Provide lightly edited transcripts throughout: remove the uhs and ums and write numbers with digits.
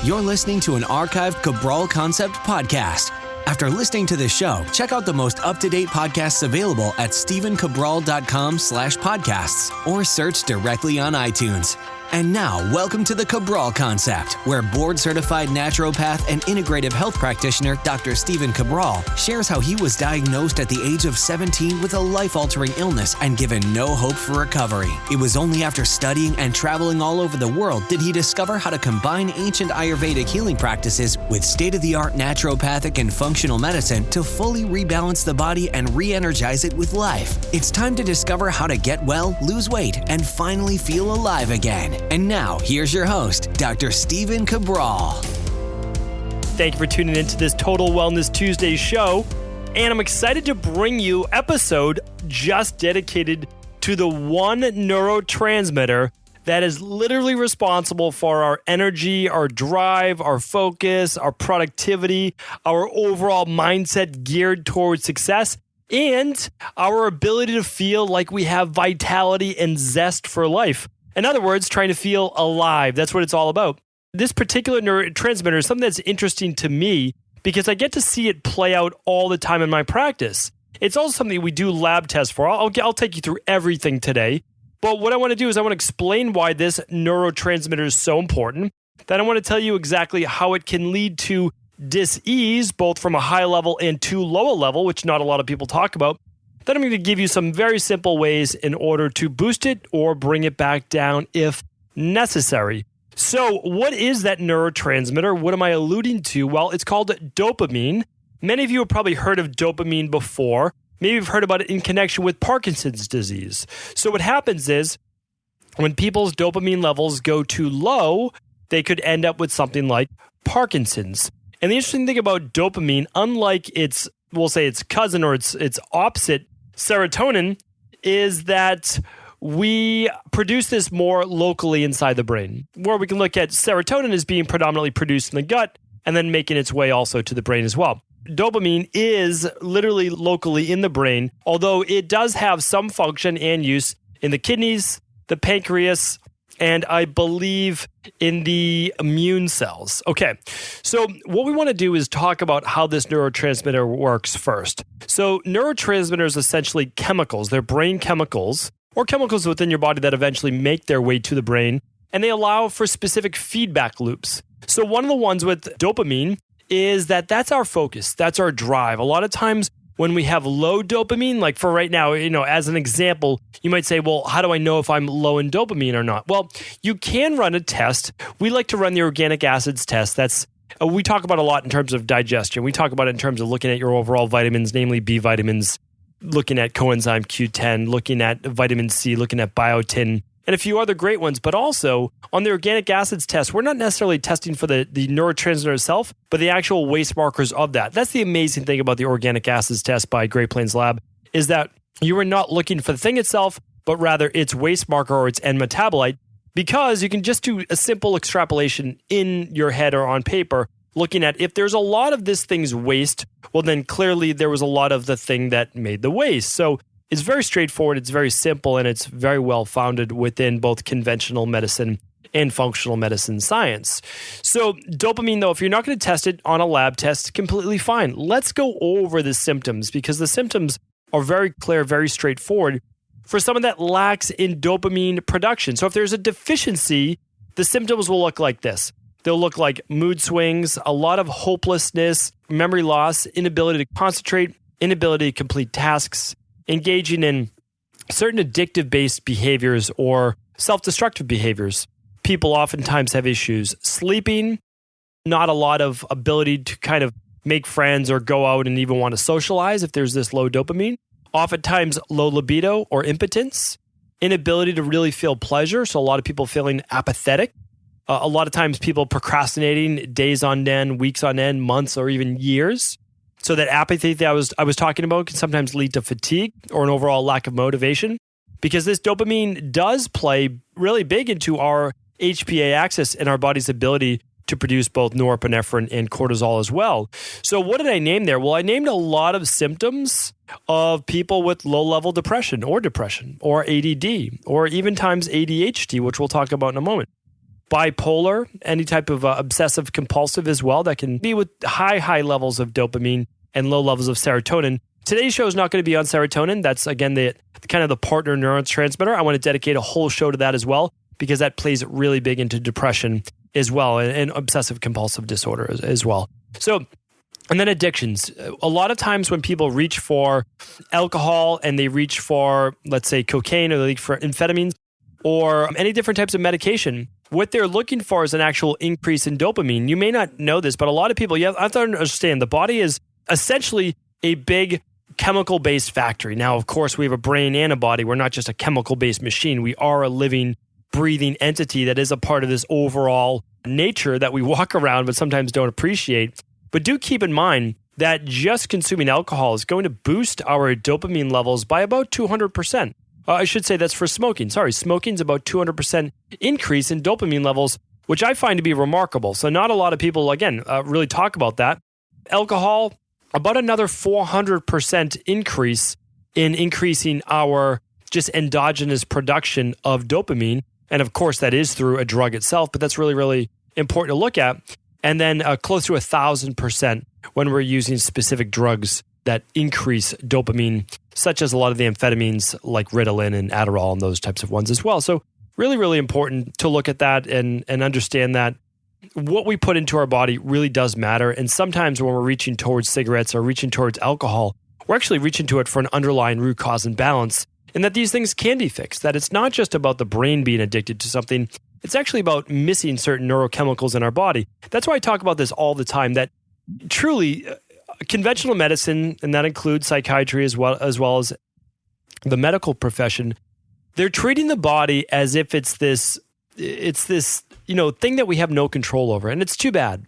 You're listening to an archived Cabral Concept podcast. After listening to this show, check out the most up-to-date podcasts available at stephencabral.com/podcasts or search directly on iTunes. And now, welcome to the Cabral Concept, where board-certified naturopath and integrative health practitioner Dr. Stephen Cabral shares how he was diagnosed at the age of 17 with a life-altering illness and given no hope for recovery. It was only after studying and traveling all over the world did he discover how to combine ancient Ayurvedic healing practices with state-of-the-art naturopathic and functional medicine to fully rebalance the body and re-energize it with life. It's time to discover how to get well, lose weight, and finally feel alive again. And now, here's your host, Dr. Stephen Cabral. Thank you for tuning into this Total Wellness Tuesday show. And I'm excited to bring you episode just dedicated to the one neurotransmitter that is literally responsible for our energy, our drive, our focus, our productivity, our overall mindset geared towards success, and our ability to feel like we have vitality and zest for life. In other words, trying to feel alive. That's what it's all about. This particular neurotransmitter is something that's interesting to me because I get to see it play out all the time in my practice. It's also something we do lab tests for. I'll take you through everything today. But what I want to do is I want to explain why this neurotransmitter is so important. Then I want to tell you exactly how it can lead to dis-ease, both from a high level and too low a level, which not a lot of people talk about. Then I'm going to give you some very simple ways in order to boost it or bring it back down if necessary. So what is that neurotransmitter? What am I alluding to? Well, it's called dopamine. Many of you have probably heard of dopamine before. Maybe you've heard about it in connection with Parkinson's disease. So what happens is when people's dopamine levels go too low, they could end up with something like Parkinson's. And the interesting thing about dopamine, unlike we'll say its cousin or its opposite, serotonin, is that we produce this more locally inside the brain, where we can look at serotonin as being predominantly produced in the gut and then making its way also to the brain as well. Dopamine is literally locally in the brain, although it does have some function and use in the kidneys, the pancreas, and I believe in the immune cells. Okay, so what we want to do is talk about how this neurotransmitter works first. So neurotransmitters are essentially chemicals. They're brain chemicals or chemicals within your body that eventually make their way to the brain, and they allow for specific feedback loops. So one of the ones with dopamine is that's our focus. That's our drive. A lot of times when we have low dopamine, like for right now, as an example, you might say, well, how do I know if I'm low in dopamine or not? Well, you can run a test. We like to run the organic acids test. We talk about a lot in terms of digestion. We talk about it in terms of looking at your overall vitamins, namely B vitamins, looking at coenzyme Q10, looking at vitamin C, looking at biotin, and a few other great ones. But also on the organic acids test, we're not necessarily testing for the neurotransmitter itself, but the actual waste markers of that. That's the amazing thing about the organic acids test by Great Plains Lab, is that you are not looking for the thing itself, but rather its waste marker or its end metabolite, because you can just do a simple extrapolation in your head or on paper, looking at if there's a lot of this thing's waste, well, then clearly there was a lot of the thing that made the waste. So it's very straightforward, it's very simple, and it's very well founded within both conventional medicine and functional medicine science. So dopamine, though, if you're not going to test it on a lab test, completely fine. Let's go over the symptoms, because the symptoms are very clear, very straightforward for someone that lacks in dopamine production. So if there's a deficiency, the symptoms will look like this. They'll look like mood swings, a lot of hopelessness, memory loss, inability to concentrate, inability to complete tasks, engaging in certain addictive-based behaviors or self-destructive behaviors. People oftentimes have issues sleeping, not a lot of ability to kind of make friends or go out and even want to socialize if there's this low dopamine. Oftentimes low libido or impotence, inability to really feel pleasure. So a lot of people feeling apathetic. A lot of times people procrastinating days on end, weeks on end, months, or even years. So that apathy that I was talking about can sometimes lead to fatigue or an overall lack of motivation, because this dopamine does play really big into our HPA axis and our body's ability to produce both norepinephrine and cortisol as well. So what did I name there? Well, I named a lot of symptoms of people with low-level depression or ADD, or even times ADHD, which we'll talk about in a moment. bipolar, any type of obsessive compulsive as well, that can be with high levels of dopamine and low levels of serotonin. Today's show is not going to be on serotonin. That's, again, the kind of the partner neurotransmitter. I want to dedicate a whole show to that as well, because that plays really big into depression as well, and obsessive compulsive disorder as well. So, and then addictions. A lot of times when people reach for alcohol and they reach for, let's say, cocaine, or they reach for amphetamines or any different types of medication, what they're looking for is an actual increase in dopamine. You may not know this, but a lot of people, you have to understand, the body is essentially a big chemical-based factory. Now, of course, we have a brain and a body. We're not just a chemical-based machine. We are a living, breathing entity that is a part of this overall nature that we walk around but sometimes don't appreciate. But do keep in mind that just consuming alcohol is going to boost our dopamine levels by about 200%. I should say that's for smoking. Sorry, smoking is about 200% increase in dopamine levels, which I find to be remarkable. So not a lot of people, again, really talk about that. Alcohol, about another 400% increase in increasing our just endogenous production of dopamine. And of course, that is through a drug itself, but that's really, really important to look at. And then close to 1,000% when we're using specific drugs that increase dopamine, such as a lot of the amphetamines like Ritalin and Adderall and those types of ones as well. So really, really important to look at that and understand that what we put into our body really does matter. And sometimes when we're reaching towards cigarettes or reaching towards alcohol, we're actually reaching to it for an underlying root cause imbalance, and that these things can be fixed, that it's not just about the brain being addicted to something. It's actually about missing certain neurochemicals in our body. That's why I talk about this all the time, that truly conventional medicine, and that includes psychiatry as well as the medical profession, they're treating the body as if it's this thing that we have no control over. And it's too bad,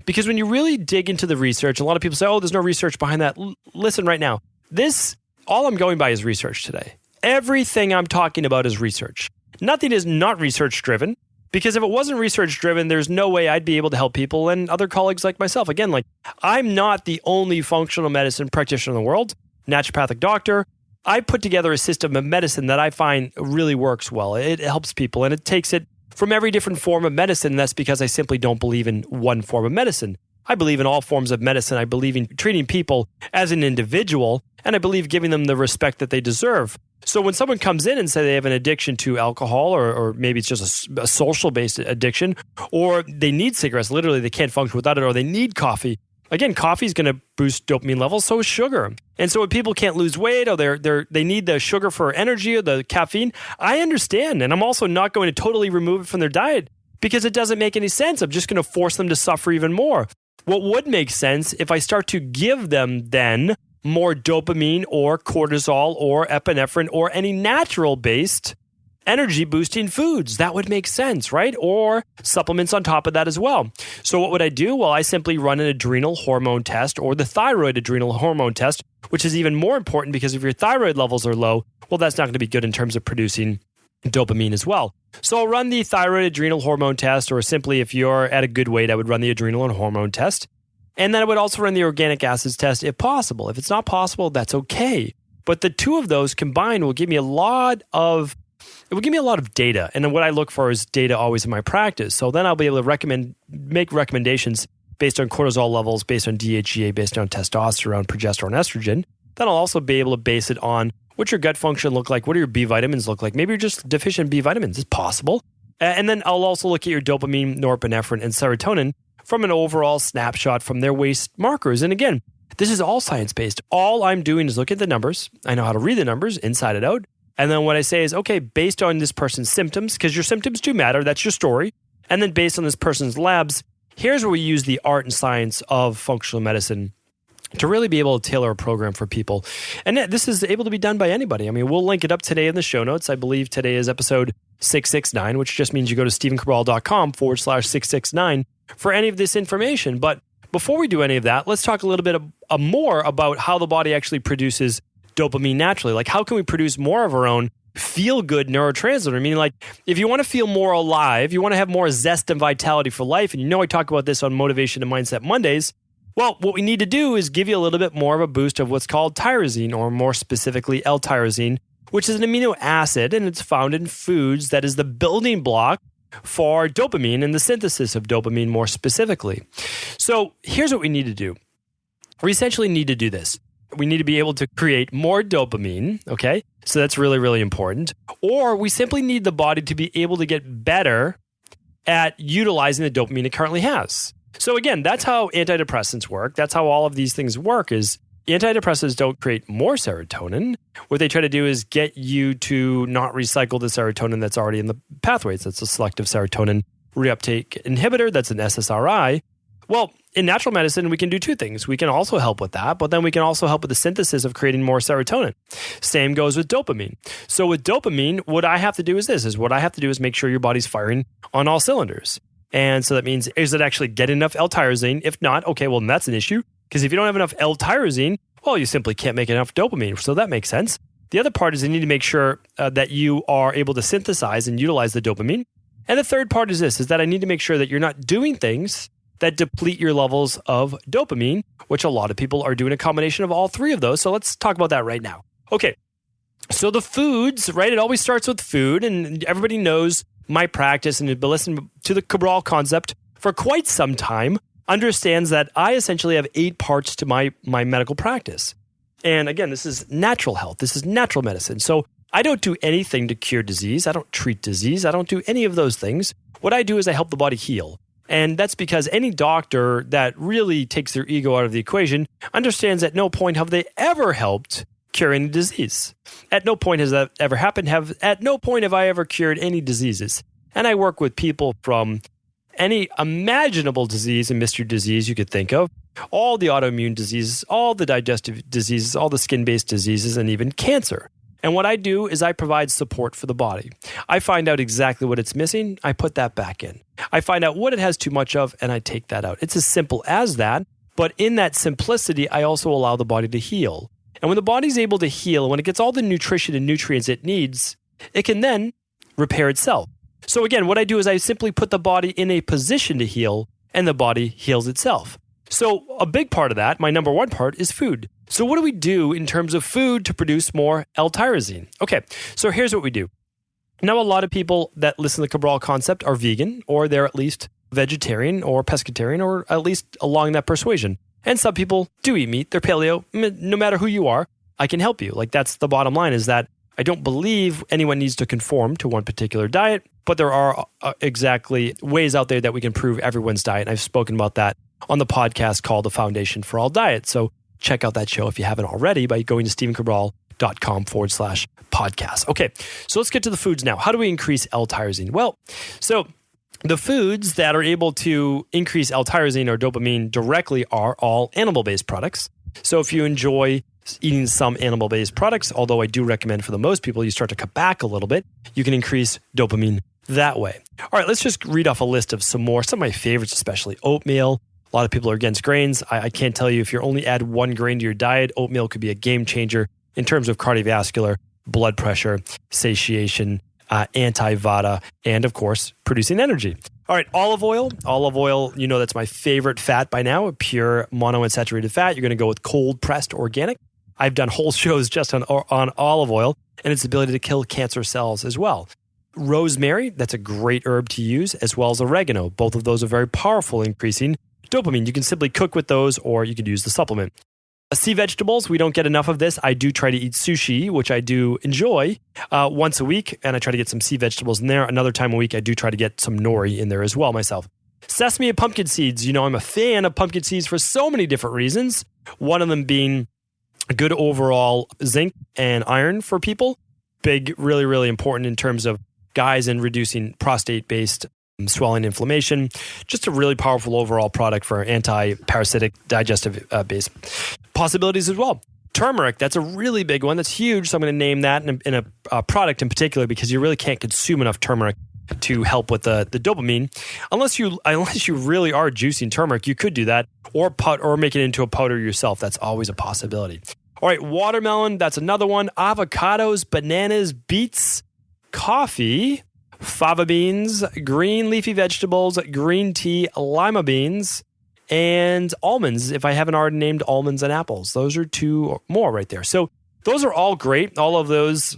because when you really dig into the research, a lot of people say, oh, there's no research behind that. Listen right now, all I'm going by is research today. Everything I'm talking about is research. Nothing is not research driven, because if it wasn't research driven, there's no way I'd be able to help people and other colleagues like myself. Again, I'm not the only functional medicine practitioner in the world, naturopathic doctor. I put together a system of medicine that I find really works well. It helps people, and it takes it from every different form of medicine. And that's because I simply don't believe in one form of medicine. I believe in all forms of medicine. I believe in treating people as an individual, and I believe giving them the respect that they deserve. So when someone comes in and say they have an addiction to alcohol, or maybe it's just a social-based addiction, or they need cigarettes, literally they can't function without it, or they need coffee. Again, coffee is going to boost dopamine levels, so is sugar. And so when people can't lose weight, or they need the sugar for energy or the caffeine, I understand. And I'm also not going to totally remove it from their diet, because it doesn't make any sense. I'm just going to force them to suffer even more. What would make sense if I start to give them then more dopamine or cortisol or epinephrine or any natural-based energy-boosting foods? That would make sense, right? Or supplements on top of that as well. So what would I do? Well, I simply run an adrenal hormone test, or the thyroid adrenal hormone test, which is even more important, because if your thyroid levels are low, well, that's not going to be good in terms of producing dopamine as well. So I'll run the thyroid adrenal hormone test, or simply if you're at a good weight, I would run the adrenal and hormone test. And then I would also run the organic acids test if possible. If it's not possible, that's okay. But the two of those combined will give me a lot of data. And then what I look for is data always in my practice. So then I'll be able to make recommendations based on cortisol levels, based on DHEA, based on testosterone, progesterone, estrogen. Then I'll also be able to base it on what's your gut function look like, what do your B vitamins look like. Maybe you're just deficient in B vitamins. It's possible. And then I'll also look at your dopamine, norepinephrine, and serotonin from an overall snapshot from their waist markers. And again, this is all science-based. All I'm doing is look at the numbers. I know how to read the numbers inside and out. And then what I say is, okay, based on this person's symptoms, because your symptoms do matter, that's your story. And then based on this person's labs, here's where we use the art and science of functional medicine to really be able to tailor a program for people. And this is able to be done by anybody. I mean, we'll link it up today in the show notes. I believe today is episode 669, which just means you go to stephencabral.com/669 for any of this information. But before we do any of that, let's talk a little bit more about how the body actually produces dopamine naturally. Like, how can we produce more of our own feel-good neurotransmitter? Meaning, like, if you want to feel more alive, you want to have more zest and vitality for life, and I talk about this on Motivation and Mindset Mondays, well, what we need to do is give you a little bit more of a boost of what's called tyrosine, or more specifically L-tyrosine, which is an amino acid, and it's found in foods that is the building block for dopamine and the synthesis of dopamine more specifically. So here's what we need to do. We essentially need to do this. We need to be able to create more dopamine, okay? So that's really, really important. Or we simply need the body to be able to get better at utilizing the dopamine it currently has. So again, that's how antidepressants work. That's how all of these things work is antidepressants don't create more serotonin. What they try to do is get you to not recycle the serotonin that's already in the pathways. That's a selective serotonin reuptake inhibitor. That's an SSRI. Well, in natural medicine, we can do two things. We can also help with that, but then we can also help with the synthesis of creating more serotonin. Same goes with dopamine. So with dopamine, what I have to do is make sure your body's firing on all cylinders. And so that means, is it actually getting enough L-tyrosine? If not, okay, well, then that's an issue. Because if you don't have enough L-tyrosine, well, you simply can't make enough dopamine. So that makes sense. The other part is you need to make sure that you are able to synthesize and utilize the dopamine. And the third part is this, is that I need to make sure that you're not doing things that deplete your levels of dopamine, which a lot of people are doing a combination of all three of those. So let's talk about that right now. Okay, so the foods, right? It always starts with food, and everybody knows my practice and has been listening to the Cabral concept for quite some time, understands that I essentially have 8 parts to my medical practice. And again, this is natural health. This is natural medicine. So I don't do anything to cure disease. I don't treat disease. I don't do any of those things. What I do is I help the body heal. And that's because any doctor that really takes their ego out of the equation understands at no point have they ever helped cure any disease. At no point has that ever happened. At no point have I ever cured any diseases. And I work with people from any imaginable disease and mystery disease you could think of, all the autoimmune diseases, all the digestive diseases, all the skin-based diseases, and even cancer. And what I do is I provide support for the body. I find out exactly what it's missing. I put that back in. I find out what it has too much of, and I take that out. It's as simple as that. But in that simplicity, I also allow the body to heal. And when the body's able to heal, when it gets all the nutrition and nutrients it needs, it can then repair itself. So again, what I do is I simply put the body in a position to heal, and the body heals itself. So a big part of that, my number one part, is food. So what do we do in terms of food to produce more L-tyrosine? Okay, so here's what we do. Now, a lot of people that listen to the Cabral concept are vegan, or they're at least vegetarian or pescatarian, or at least along that persuasion. And some people do eat meat. They're paleo. No matter who you are, I can help you. Like, that's the bottom line, is that I don't believe anyone needs to conform to one particular diet, but there are exactly ways out there that we can improve everyone's diet. And I've spoken about that on the podcast called The Foundation for All Diets. So check out that show if you haven't already by going to stephencabral.com/podcast. Okay, so let's get to the foods now. How do we increase L-tyrosine? Well, so the foods that are able to increase L-tyrosine or dopamine directly are all animal-based products. So if you enjoy eating some animal-based products, although I do recommend for the most people you start to cut back a little bit, you can increase dopamine that way. All right, let's just read off a list of some of my favorites, especially oatmeal. A lot of people are against grains. I can't tell you, if you only add 1 grain to your diet, oatmeal could be a game changer in terms of cardiovascular, blood pressure, satiation, anti-vata, and of course, producing energy. All right, olive oil. Olive oil, you know that's my favorite fat by now, a pure monounsaturated fat. You're going to go with cold-pressed organic. I've done whole shows just on olive oil and its ability to kill cancer cells as well. Rosemary, that's a great herb to use, as well as oregano. Both of those are very powerful, increasing dopamine. You can simply cook with those, or you could use the supplement. Sea vegetables, we don't get enough of this. I do try to eat sushi, which I do enjoy once a week, and I try to get some sea vegetables in there. Another time a week, I do try to get some nori in there as well myself. Sesame and pumpkin seeds. You know, I'm a fan of pumpkin seeds for so many different reasons. One of them being a good overall zinc and iron for people. Big, really, really important in terms of guys in reducing prostate-based swelling, inflammation. Just a really powerful overall product for anti-parasitic digestive based possibilities as well. Turmeric, that's a really big one. That's huge. So I'm going to name that in a product in particular, because you really can't consume enough turmeric to help with the dopamine. Unless you really are juicing turmeric, you could do that, or make it into a powder yourself. That's always a possibility. All right, watermelon, that's another one. Avocados, bananas, beets, coffee, fava beans, green leafy vegetables, green tea, lima beans, and almonds, if I haven't already named almonds and apples. Those are 2 more right there. So those are all great. All of those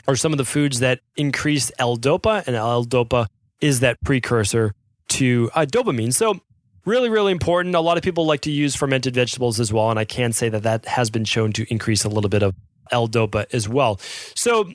are some of the foods that increase L-DOPA, and L-DOPA is that precursor to dopamine. So really, really important. A lot of people like to use fermented vegetables as well. And I can say that that has been shown to increase a little bit of L-DOPA as well. So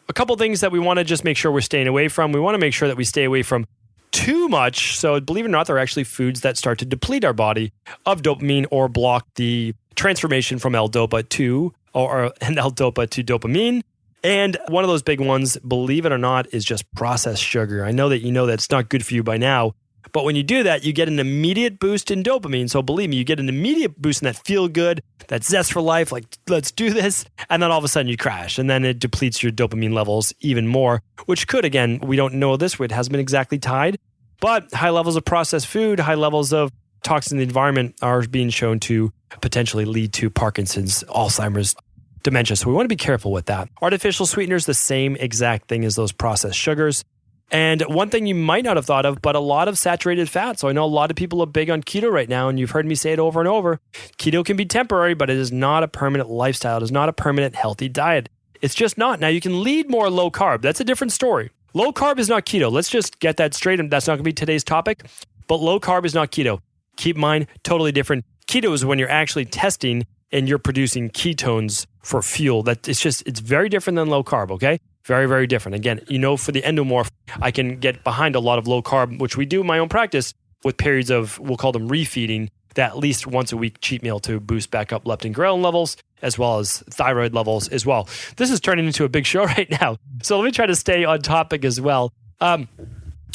a couple things that we want to just make sure we're staying away from. We want to make sure that we stay away from too much. So believe it or not, there are actually foods that start to deplete our body of dopamine or block the transformation from L-DOPA to L-DOPA to dopamine. And one of those big ones, believe it or not, is just processed sugar. I know that you know that it's not good for you by now, but when you do that, you get an immediate boost in dopamine. So believe me, you get an immediate boost in that feel good, that zest for life, like let's do this. And then all of a sudden you crash and then it depletes your dopamine levels even more, which could, again, we don't know this, it hasn't been exactly tied, but high levels of processed food, high levels of toxins in the environment are being shown to potentially lead to Parkinson's, Alzheimer's, dementia. So we want to be careful with that. Artificial sweeteners, the same exact thing as those processed sugars. And one thing you might not have thought of, but a lot of saturated fat. So I know a lot of people are big on keto right now, and you've heard me say it over and over. Keto can be temporary, but it is not a permanent lifestyle. It is not a permanent healthy diet. It's just not. Now you can lead more low carb. That's a different story. Low carb is not keto. Let's just get that straight. And that's not going to be today's topic, but low carb is not keto. Keep in mind, totally different. Keto is when you're actually testing and you're producing ketones for fuel. It's very different than low carb, okay? Very, very different. Again, for the endomorph, I can get behind a lot of low carb, which we do in my own practice with periods of, we'll call them refeeding, that at least once a week cheat meal to boost back up leptin ghrelin levels, as well as thyroid levels as well. This is turning into a big show right now. So let me try to stay on topic as well. What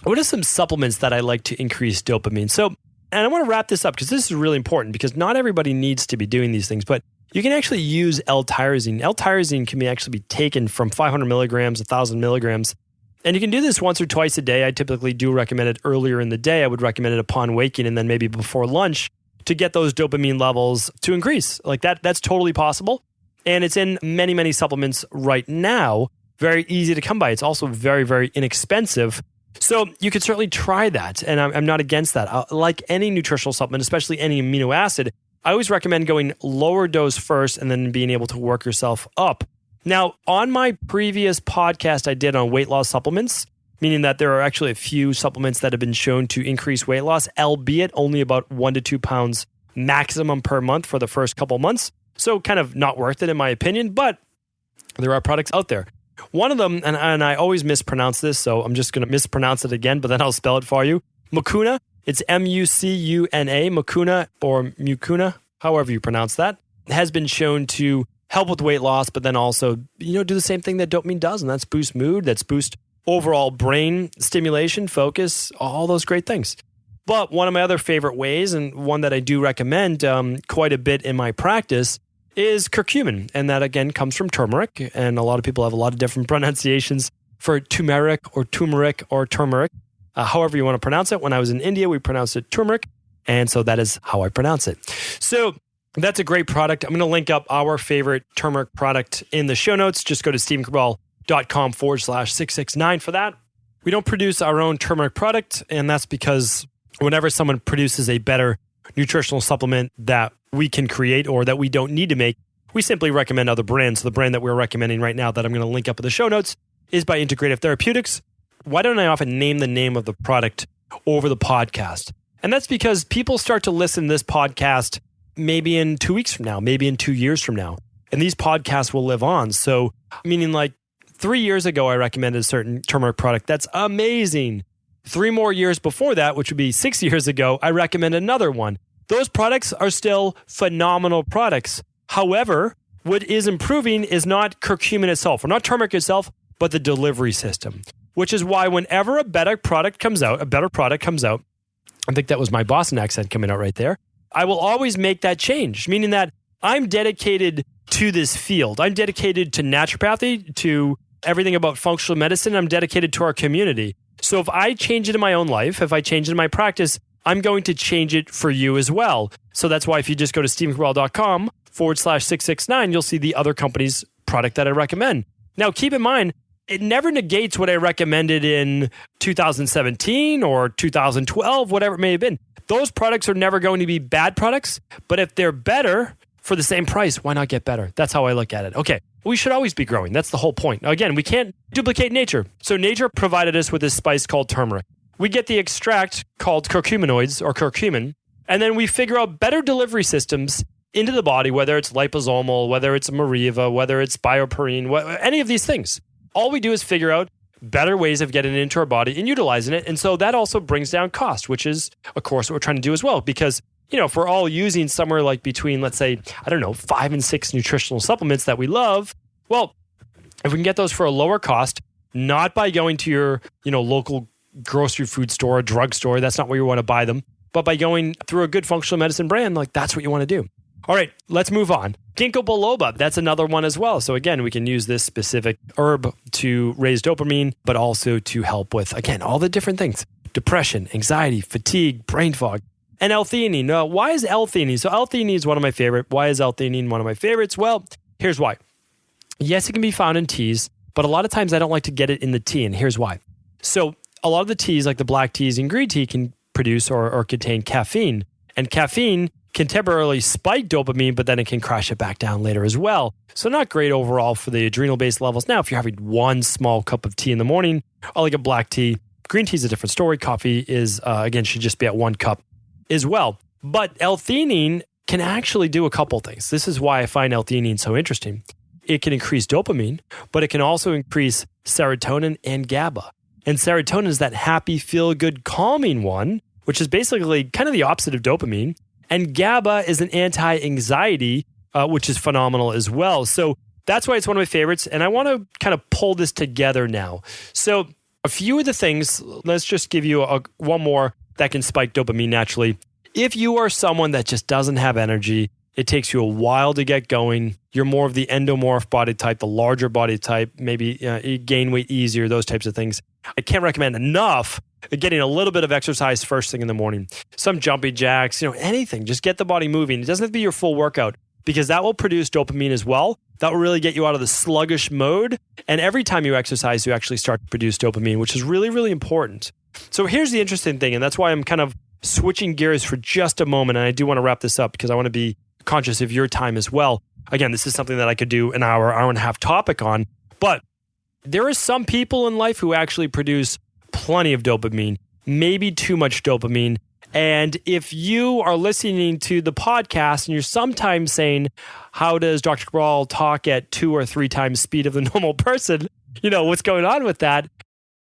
are some supplements that I like to increase dopamine? So, and I want to wrap this up because this is really important because not everybody needs to be doing these things, but you can actually use L-tyrosine. L-tyrosine can actually be taken from 500 milligrams, 1,000 milligrams. And you can do this once or twice a day. I typically do recommend it earlier in the day. I would recommend it upon waking and then maybe before lunch to get those dopamine levels to increase. Like that's totally possible. And it's in many, many supplements right now. Very easy to come by. It's also very, very inexpensive. So you could certainly try that. And I'm not against that. Like any nutritional supplement, especially any amino acid, I always recommend going lower dose first and then being able to work yourself up. Now, on my previous podcast I did on weight loss supplements, meaning that there are actually a few supplements that have been shown to increase weight loss, albeit only about 1 to 2 pounds maximum per month for the first couple months. So kind of not worth it in my opinion, but there are products out there. One of them, and I always mispronounce this, so I'm just going to mispronounce it again, but then I'll spell it for you. Mucuna. It's M-U-C-U-N-A, Mucuna or Mucuna, however you pronounce that, has been shown to help with weight loss, but then also, do the same thing that dopamine does, and that's boost mood, that's boost overall brain stimulation, focus, all those great things. But one of my other favorite ways, and one that I do recommend quite a bit in my practice, is curcumin. And that, again, comes from turmeric. And a lot of people have a lot of different pronunciations for turmeric or turmeric or turmeric. However you want to pronounce it. When I was in India, we pronounced it turmeric. And so that is how I pronounce it. So that's a great product. I'm going to link up our favorite turmeric product in the show notes. Just go to stevencabral.com/669 for that. We don't produce our own turmeric product. And that's because whenever someone produces a better nutritional supplement that we can create or that we don't need to make, we simply recommend other brands. So the brand that we're recommending right now that I'm going to link up in the show notes is by Integrative Therapeutics. Why don't I often name the name of the product over the podcast? And that's because people start to listen to this podcast maybe in 2 weeks from now, maybe in 2 years from now. And these podcasts will live on. So meaning like 3 years ago, I recommended a certain turmeric product. That's amazing. 3 more years before that, which would be 6 years ago, I recommend another one. Those products are still phenomenal products. However, what is improving is not curcumin itself, or not turmeric itself, but the delivery system, which is why whenever a better product comes out, I think that was my Boston accent coming out right there, I will always make that change, meaning that I'm dedicated to this field. I'm dedicated to naturopathy, to everything about functional medicine. I'm dedicated to our community. So if I change it in my own life, if I change it in my practice, I'm going to change it for you as well. So that's why if you just go to stevencabral.com/669, you'll see the other company's product that I recommend. Now, keep in mind, it never negates what I recommended in 2017 or 2012, whatever it may have been. Those products are never going to be bad products, but if they're better for the same price, why not get better? That's how I look at it. Okay, we should always be growing. That's the whole point. Again, we can't duplicate nature. So nature provided us with this spice called turmeric. We get the extract called curcuminoids or curcumin, and then we figure out better delivery systems into the body, whether it's liposomal, whether it's Mariva, whether it's bioperine, any of these things. All we do is figure out better ways of getting it into our body and utilizing it. And so that also brings down cost, which is, of course, what we're trying to do as well. Because, if we're all using somewhere like between, let's say, 5 and 6 nutritional supplements that we love, well, if we can get those for a lower cost, not by going to your, local grocery food store, drugstore, that's not where you want to buy them, but by going through a good functional medicine brand, like that's what you want to do. All right, let's move on. Ginkgo biloba, that's another one as well. So again, we can use this specific herb to raise dopamine, but also to help with, again, all the different things. Depression, anxiety, fatigue, brain fog. And L-theanine. Now, why is L-theanine? So L-theanine is one of my favorite. Why is L-theanine one of my favorites? Well, here's why. Yes, it can be found in teas, but a lot of times I don't like to get it in the tea, and here's why. So a lot of the teas, like the black teas and green tea, can produce or contain caffeine. And caffeine can temporarily spike dopamine, but then it can crash it back down later as well. So not great overall for the adrenal-based levels. Now, if you're having one small cup of tea in the morning, I like a black tea. Green tea is a different story. Coffee is, again, should just be at 1 cup as well. But L-theanine can actually do a couple things. This is why I find L-theanine so interesting. It can increase dopamine, but it can also increase serotonin and GABA. And serotonin is that happy, feel-good, calming one, which is basically kind of the opposite of dopamine. And GABA is an anti-anxiety, which is phenomenal as well. So that's why it's one of my favorites. And I want to kind of pull this together now. So a few of the things, let's just give you one more that can spike dopamine naturally. If you are someone that just doesn't have energy, it takes you a while to get going, you're more of the endomorph body type, the larger body type, maybe you gain weight easier, those types of things. I can't recommend enough getting a little bit of exercise first thing in the morning. Some jumping jacks, anything. Just get the body moving. It doesn't have to be your full workout because that will produce dopamine as well. That will really get you out of the sluggish mode. And every time you exercise, you actually start to produce dopamine, which is really, really important. So here's the interesting thing, and that's why I'm kind of switching gears for just a moment. And I do want to wrap this up because I want to be conscious of your time as well. Again, this is something that I could do an hour and a half topic on, but there are some people in life who actually produce plenty of dopamine, maybe too much dopamine. And if you are listening to the podcast and you're sometimes saying, how does Dr. Cabral talk at 2 or 3 times speed of the normal person? What's going on with that?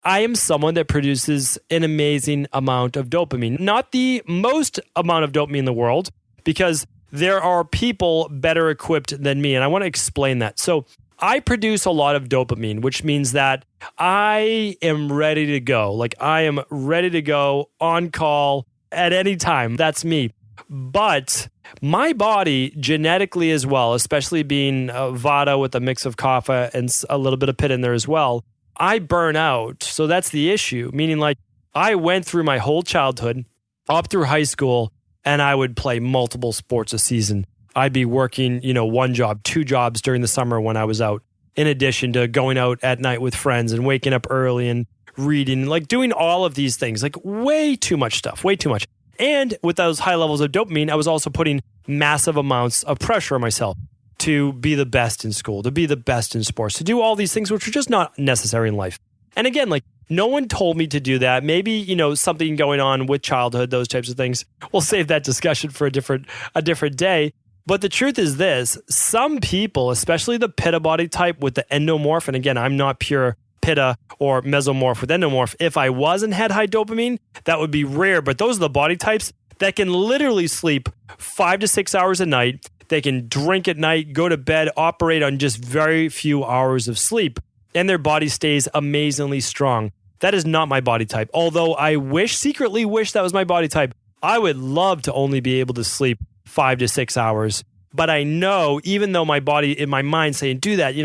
I am someone that produces an amazing amount of dopamine. Not the most amount of dopamine in the world, because there are people better equipped than me. And I want to explain that. So I produce a lot of dopamine, which means that I am ready to go. Like I am ready to go on call at any time. That's me. But my body genetically as well, especially being Vata with a mix of Kapha and a little bit of Pitta in there as well, I burn out. So that's the issue. Meaning like I went through my whole childhood up through high school and I would play multiple sports a season. I'd be working, 1 job, 2 jobs during the summer when I was out, in addition to going out at night with friends and waking up early and reading, like doing all of these things, like way too much stuff, way too much. And with those high levels of dopamine, I was also putting massive amounts of pressure on myself to be the best in school, to be the best in sports, to do all these things, which are just not necessary in life. And again, like no one told me to do that. Maybe, something going on with childhood, those types of things. We'll save that discussion for a different day. But the truth is this, some people, especially the Pitta body type with the endomorph, and again, I'm not pure Pitta or mesomorph with endomorph. If I was and had high dopamine, that would be rare. But those are the body types that can literally sleep 5 to 6 hours a night. They can drink at night, go to bed, operate on just very few hours of sleep, and their body stays amazingly strong. That is not my body type. Although I secretly wish that was my body type. I would love to only be able to sleep 5 to 6 hours. But I know, even though my body, in my mind saying, do that,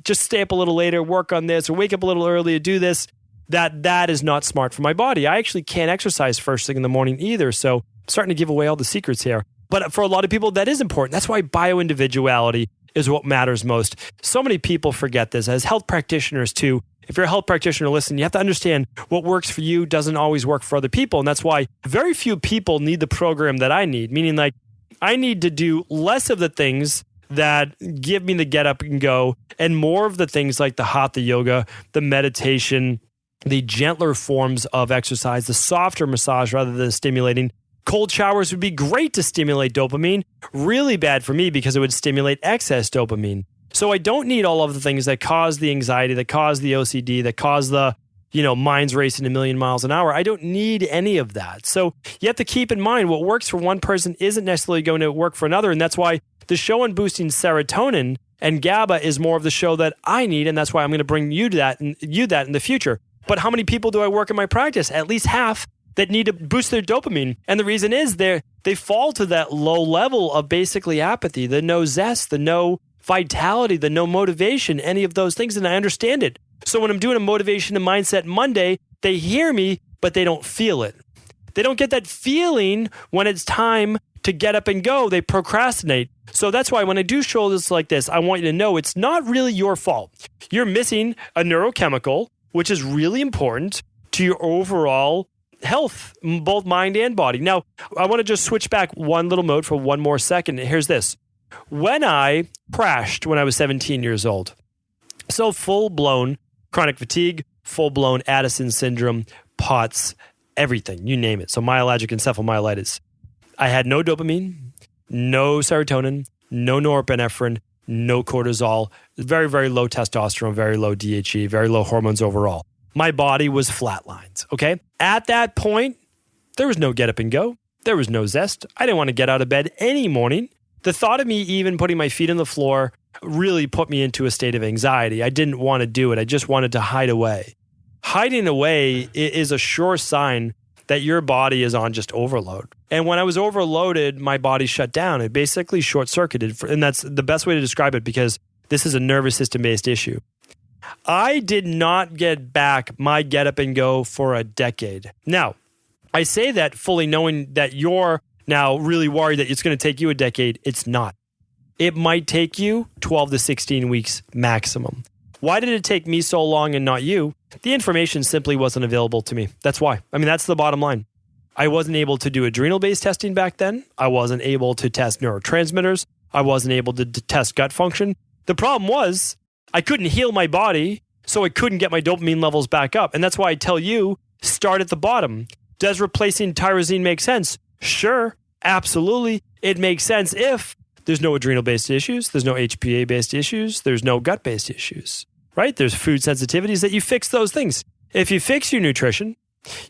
just stay up a little later, work on this, or wake up a little earlier, do this, that is not smart for my body. I actually can't exercise first thing in the morning either. So I'm starting to give away all the secrets here. But for a lot of people, that is important. That's why bio-individuality is what matters most. So many people forget this. As health practitioners too, if you're a health practitioner, listen, you have to understand what works for you doesn't always work for other people. And that's why very few people need the program that I need, meaning like I need to do less of the things that give me the get up and go, and more of the things like the hatha yoga, the meditation, the gentler forms of exercise, the softer massage rather than stimulating. Cold showers would be great to stimulate dopamine, really bad for me because it would stimulate excess dopamine. So I don't need all of the things that cause the anxiety, that cause the OCD, that cause the mind's racing a million miles an hour. I don't need any of that. So you have to keep in mind what works for one person isn't necessarily going to work for another. And that's why the show on boosting serotonin and GABA is more of the show that I need. And that's why I'm going to bring you that in the future. But how many people do I work in my practice? At least half that need to boost their dopamine. And the reason is they fall to that low level of basically apathy, the no zest, the no vitality, the no motivation, any of those things. And I understand it. So when I'm doing a motivation and mindset Monday, they hear me, but they don't feel it. They don't get that feeling when it's time to get up and go. They procrastinate. So that's why when I do shows like this, I want you to know it's not really your fault. You're missing a neurochemical, which is really important to your overall health, both mind and body. Now, I want to just switch back one little mode for one more second. Here's this. When I crashed when I was 17 years old, so full-blown chronic fatigue, full-blown Addison syndrome, POTS, everything, you name it. So myalgic encephalomyelitis. I had no dopamine, no serotonin, no norepinephrine, no cortisol, very, very low testosterone, very low DHE, very low hormones overall. My body was flatlined, okay? At that point, there was no get up and go. There was no zest. I didn't want to get out of bed any morning. The thought of me even putting my feet on the floor really put me into a state of anxiety. I didn't want to do it. I just wanted to hide away. Hiding away is a sure sign that your body is on just overload. And when I was overloaded, my body shut down. It basically short-circuited. And that's the best way to describe it because this is a nervous system-based issue. I did not get back my get up and go for a decade. Now, I say that fully knowing that you're now really worried that it's going to take you a decade. It's not. It might take you 12 to 16 weeks maximum. Why did it take me so long and not you? The information simply wasn't available to me. That's why. I mean, that's the bottom line. I wasn't able to do adrenal-based testing back then. I wasn't able to test neurotransmitters. I wasn't able to test gut function. The problem was I couldn't heal my body, so I couldn't get my dopamine levels back up. And that's why I tell you, start at the bottom. Does replacing tyrosine make sense? Sure, absolutely. It makes sense if there's no adrenal-based issues, there's no HPA-based issues, there's no gut-based issues, right? There's food sensitivities that you fix those things. If you fix your nutrition,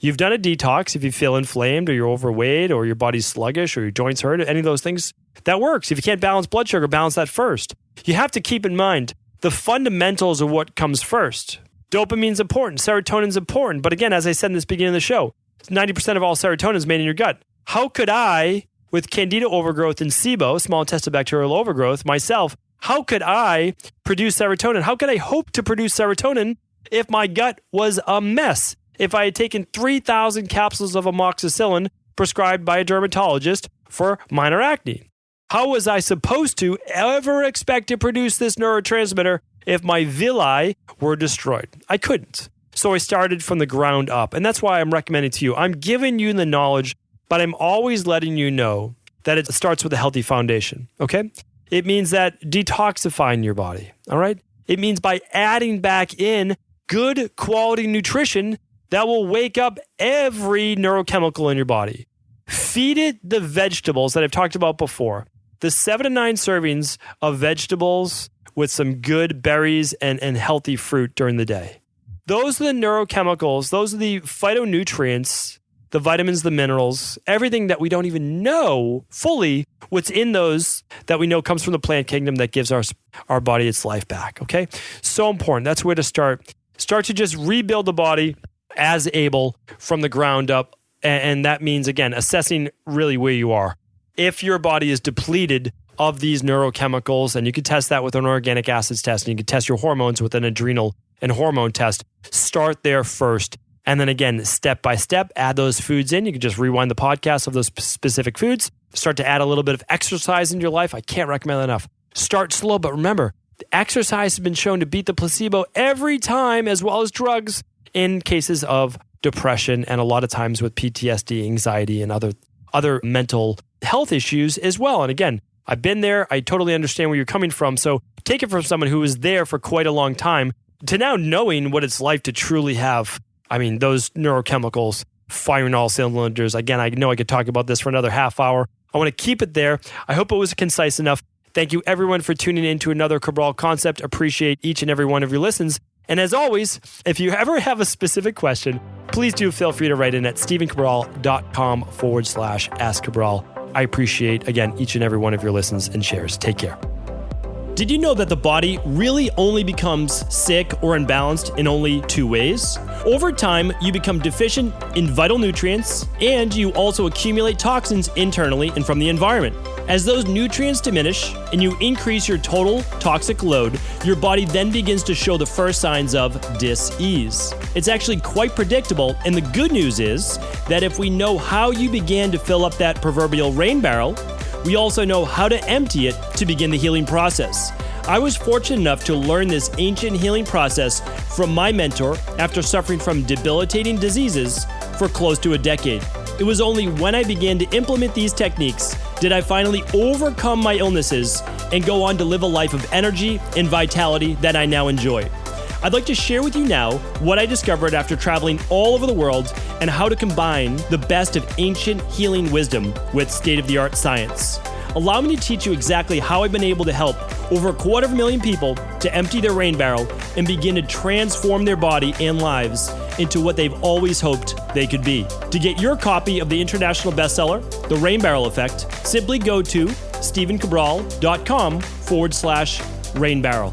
you've done a detox, if you feel inflamed or you're overweight or your body's sluggish or your joints hurt, any of those things, that works. If you can't balance blood sugar, balance that first. You have to keep in mind the fundamentals of what comes first. Dopamine's important, serotonin's important, but again, as I said in this beginning of the show, 90% of all serotonin is made in your gut. How could I, with candida overgrowth and SIBO, small intestinal bacterial overgrowth, myself, how could I produce serotonin? How could I hope to produce serotonin if my gut was a mess? If I had taken 3,000 capsules of amoxicillin prescribed by a dermatologist for minor acne? How was I supposed to ever expect to produce this neurotransmitter if my villi were destroyed? I couldn't. So I started from the ground up. And that's why I'm recommending to you. I'm giving you the knowledge, but I'm always letting you know that it starts with a healthy foundation, okay? It means that detoxifying your body, all right? It means by adding back in good quality nutrition that will wake up every neurochemical in your body. Feed it the vegetables that I've talked about before. The 7 to 9 servings of vegetables with some good berries and healthy fruit during the day. Those are the neurochemicals. Those are the phytonutrients, the vitamins, the minerals, everything that we don't even know fully what's in those that we know comes from the plant kingdom that gives our body its life back, okay? So important. That's where to start. Start to just rebuild the body as able from the ground up. And that means, again, assessing really where you are. If your body is depleted of these neurochemicals, and you can test that with an organic acids test, and you can test your hormones with an adrenal and hormone test, start there first. And then again, step by step, add those foods in. You can just rewind the podcast of those specific foods. Start to add a little bit of exercise in your life. I can't recommend that enough. Start slow, but remember, the exercise has been shown to beat the placebo every time, as well as drugs, in cases of depression and a lot of times with PTSD, anxiety, and other mental health issues as well. And again, I've been there. I totally understand where you're coming from. So take it from someone who was there for quite a long time to now knowing what it's like to truly have, those neurochemicals firing all cylinders. Again, I know I could talk about this for another half hour. I want to keep it there. I hope it was concise enough. Thank you everyone for tuning in to another Cabral Concept. Appreciate each and every one of your listens. And as always, if you ever have a specific question, please do feel free to write in at stephencabral.com/Ask Cabral. I appreciate, again, each and every one of your listens and shares. Take care. Did you know that the body really only becomes sick or imbalanced in only 2 ways? Over time, you become deficient in vital nutrients, and you also accumulate toxins internally and from the environment. As those nutrients diminish and you increase your total toxic load, your body then begins to show the first signs of dis-ease. It's actually quite predictable, and the good news is that if we know how you began to fill up that proverbial rain barrel, we also know how to empty it to begin the healing process. I was fortunate enough to learn this ancient healing process from my mentor after suffering from debilitating diseases for close to a decade. It was only when I began to implement these techniques did I finally overcome my illnesses and go on to live a life of energy and vitality that I now enjoy. I'd like to share with you now what I discovered after traveling all over the world and how to combine the best of ancient healing wisdom with state-of-the-art science. Allow me to teach you exactly how I've been able to help over 250,000 people to empty their rain barrel and begin to transform their body and lives into what they've always hoped they could be. To get your copy of the international bestseller, The Rain Barrel Effect, simply go to stephencabral.com/rain barrel.